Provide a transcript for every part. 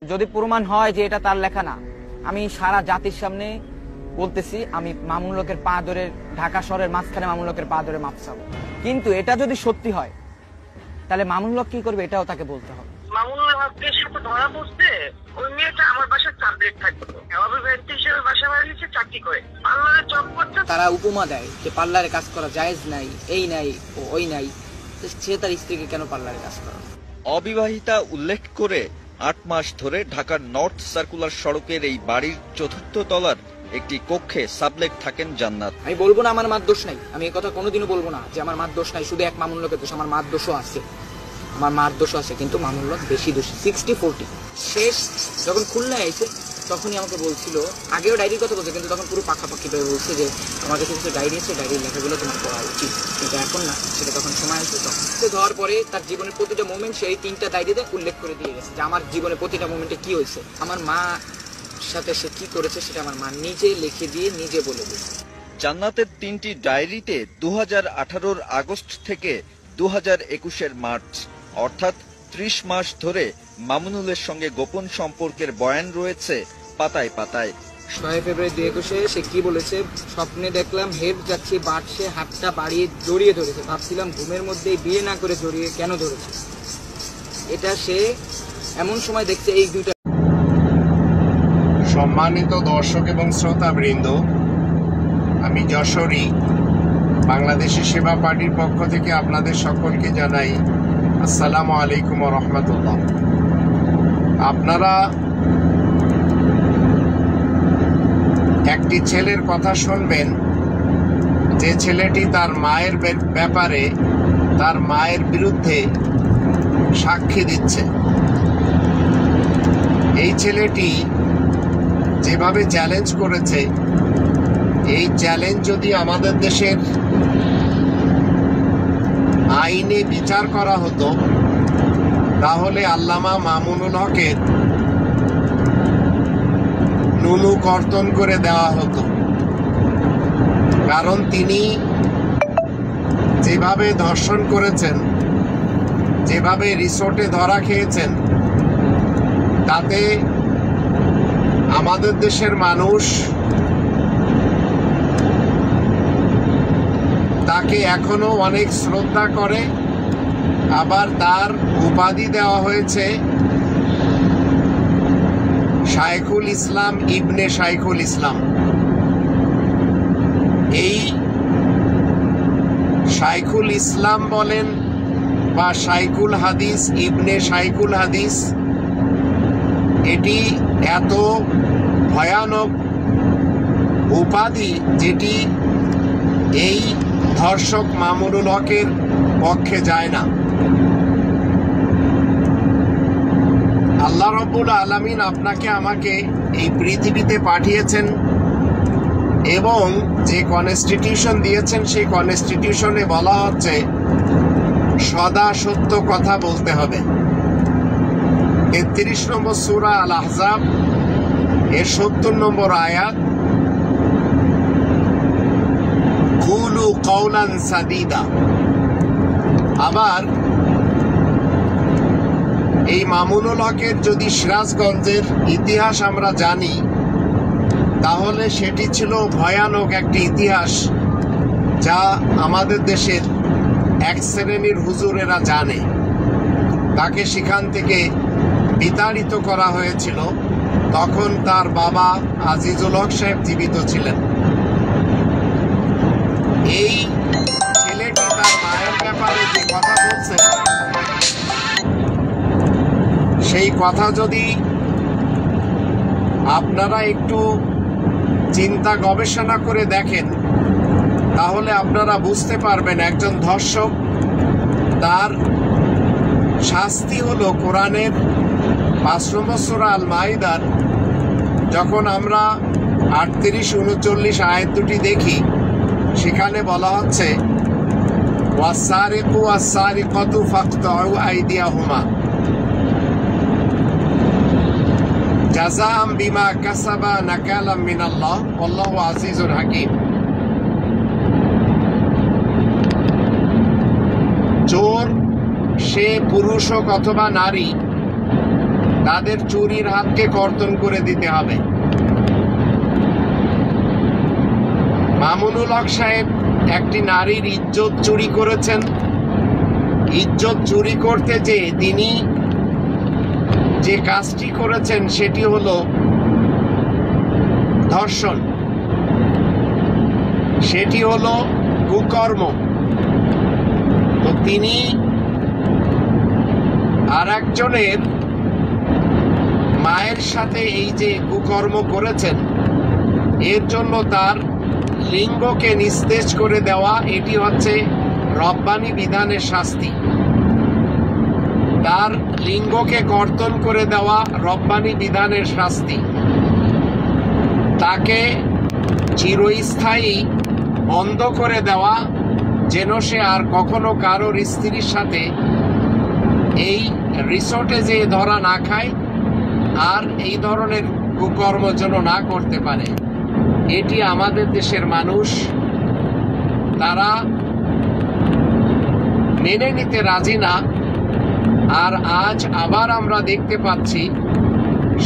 যদি প্রমাণ হয় যে এটা তার লেখা না, আমি সারা জাতির সামনে বলতেছি, আমি মামুনুল হকের পা ধরে ঢাকা শহরের মাঝখানে মামুনুল হকের পা ধরে মাপ চাবো। কিন্তু এটা যদি সত্যি হয় তাহলে মামুনুল হক কি করবে এটাও তাকে বলতে হবে। মামুনুল হকের সাথে ধরা পড়তে ওই মেয়েটা আমার বাসার সাবজেক্ট থাকতো, অভিভাবক হিসেবে বাসা বাড়িয়েছে, চাকরি করে পার্লারে জব করতে। তারা উপমা দেয় যে পার্লারে কাজ করা জায়েজ নাই, এই নাই ও ওই নাই, সে তার স্ত্রীকে কেন পার্লারে কাজ করা। অবিবাহিতা উল্লেখ করে ৮ মাস ধরে ঢাকার নর্থ সার্কুলার সড়কের এই বাড়ির ৪র্থ তলার একটি কক্ষে সাবলেট থাকেন জান্নাত। আমি বলবো না আমার মার দোষ নাই, আমি এই কথা কোনোদিনও বলবো না যে আমার মার দোষ নাই, শুধু এক মামুনুল হকের দোষ। আমার মার দোষও আছে, আমার মার দোষও আছে, কিন্তু মামুনুল হক বেশি দোষী, 60-40। শেষ যখন খুলনায় আইছে তখনই আমাকে বলছিল, আগেও ডায়েরির কথা বলছে, কিন্তু তখন পুরো পাখাপাখি ভাবে বলছে যে আমার কাছে কিছু ডায়েরি আছে, ডায়েরির লেখাগুলো তোমার পড়া উচিত, কিন্তু এখন না, সেটা তখন সময় আসবে। তখন ধোয়ার পরে তার জীবনের প্রতিটা মোমেন্ট সেই 3টা ডায়েরিতে উল্লেখ করে দিয়ে গেছে যে আমার জীবনের প্রতিটা মোমেন্টে কি হয়েছে, আমার মা সাথে সে কি করেছে সেটা আমার মা নিজে লিখে দিয়ে নিজে বলে দিয়েছে। জান্নাতের 3টি ডায়েরিতে 2018-র আগস্ট থেকে 2021-এর মার্চ, অর্থাৎ 30 মাস ধরে মামুনুলের সঙ্গে গোপন সম্পর্কের বয়ান রয়েছে পাতায় পাতায়। 6 ফেব্রুয়ারি 2021-এ সে কি বলেছে, স্বপ্নে দেখলাম হেড যাচ্ছে, বাড়ছে, হাতটা বাড়িয়ে জড়িয়ে ধরেছে, ভাবছিলাম ঘুমের মধ্যেই বিয়ে না করে জড়িয়ে কেন ধরেছে। এটা সে এমন সময় দেখছে এই দুইটা। সম্মানিত দর্শক এবং শ্রোতাবৃন্দ, আমি যশোরী বাংলাদেশি সেবা পার্টির পক্ষ থেকে আপনাদের সকলকে জানাই আসসালামু আলাইকুম ওয়া রাহমাতুল্লাহ। আপনারা একটি ছেলের কথা শুনবেন, যে ছেলেটি তার মায়ের ব্যাপারে তার মায়ের বিরুদ্ধে সাক্ষী দিচ্ছে। এই ছেলেটি যেভাবে চ্যালেঞ্জ করেছে, এই চ্যালেঞ্জ যদি আমাদের দেশের আইনে বিচার করা হতো তাহলে আল্লামা মামুনুল হকের নুনু কর্তন করে দেওয়া হতো। কারণ তিনি যেভাবে ধর্ষণ করেছেন, যেভাবে রিসোর্টে ধরা খেয়েছেন, তাতে আমাদের দেশের মানুষ তাকে এখনো অনেক শ্রদ্ধা করে। আবার তার উপাধি দেওয়া হয়েছে শাইখুল ইসলাম ইবনে শাইখুল ইসলাম। এই শাইখুল ইসলাম বলেন বা শাইখুল হাদিস, ইবনে শাইখুল হাদিস, এটি এত ভয়ানক উপাধি যেটি এই ধর্ষক মামুনুল হকের পক্ষে যায় না। আল্লাহ রাব্বুল আলামিন আপনাকে আমাকে এই পৃথিবীতে পাঠিয়েছেন এবং যে কনস্টিটিউশন দিয়েছেন সেই কনস্টিটিউশনে বলা হচ্ছে সদা সত্য কথা বলতে হবে। 33 নম্বর সূরা আল আহজাব এর 70 নম্বর আয়াত, কুলু কওলান সাদীদা। আবার এই মামুনুল হকের যদি সিরাজগঞ্জের ইতিহাস আমরা জানি তাহলে সেটি ছিল ভয়ানক একটি ইতিহাস, যা আমাদের দেশের এক শ্রেণীর হুজুরেরা জানে। তাকে সেখান থেকে বিতাড়িত করা হয়েছিল, তখন তার বাবা আজিজুল হক সাহেব জীবিত ছিলেন। এই ছেলেটি তার মায়ের ব্যাপারে যে কথা বলছে, সেই কথা যদি আপনারা একটু চিন্তা গবেষণা করে দেখেন তাহলে আপনারা বুঝতে পারবেন একজন ধর্ষক তার শাস্তি হলো কোরআনের 5 নম্বর সূরা আল মাইদার যখন আমরা 38-39 আয়াত দুটি দেখি, সেখানে বলা হচ্ছে ওয়াসারিকু ওয়াসারিকাতু ফাকতাউ আইদিয়াহুমা জাযাআম বিমা কাসাবা নাকালাম মিনাল্লাহ আল্লাহু আজিজুল হাকীম। চোর সে পুরুষ হোক অথবা নারী, তাদের চুরির হাতকে কর্তন করে দিতে হবে। মামুনুল হক সাহেব একটি নারীর ইজ্জত চুরি করেছেন। ইজ্জত চুরি করতে যে তিনি যে কাজটি করেছেন সেটি হলো ধর্ষণ, সেটি হলো কুকর্ম। তো তিনি আর একজনের মায়ের সাথে এই যে কুকর্ম করেছেন, এর জন্য তার লিঙ্গকে নিস্তেজ করে দেওয়া, এটি হচ্ছে রব্বানি বিধানের শাস্তি। তার লিঙ্গকে কর্তন করে দেওয়া রব্বানি বিধানের শাস্তি। তাকে চিরস্থায়ী বন্ধ করে দেওয়া, যেন সে আর কখনো কারোর স্ত্রীর সাথে এই রিসোর্টে যে ধরা না খায় আর এই ধরনের কুকর্ম যেন না করতে পারে। এটি আমাদের দেশের মানুষ তারা মেনে নিতে রাজি না। আর আজ আবার আমরা দেখতে পাচ্ছি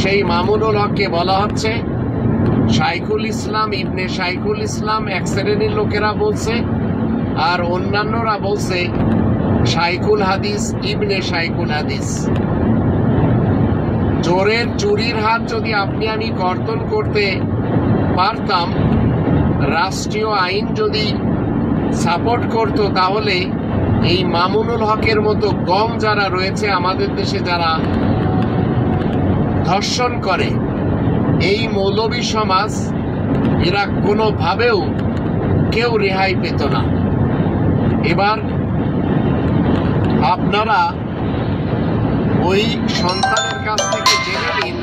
সেই মামুনুল হককে বলা হচ্ছে শাইখুল ইসলাম, ইবনে শাইখুল ইসলাম এক শ্রেণীর লোকেরা বলছে, আর অন্যান্যরা বলছে শাইখুল হাদিস, ইবনে শাইখুল হাদিস। চোরের চুরির হাত যদি আপনি আমি কর্তন করতে পারতাম, রাষ্ট্রীয় আইন যদি সাপোর্ট করত, তাহলে এই মামুনুল হকের মতো গম যারা রয়েছে আমাদের দেশে, যারা ধর্ষণ করে, এই মৌলবী সমাজ, এরা কোনোভাবেও কেউ রেহাই পেত না। এবার আপনারা ওই সন্তানের কাছ থেকে জেনে নিন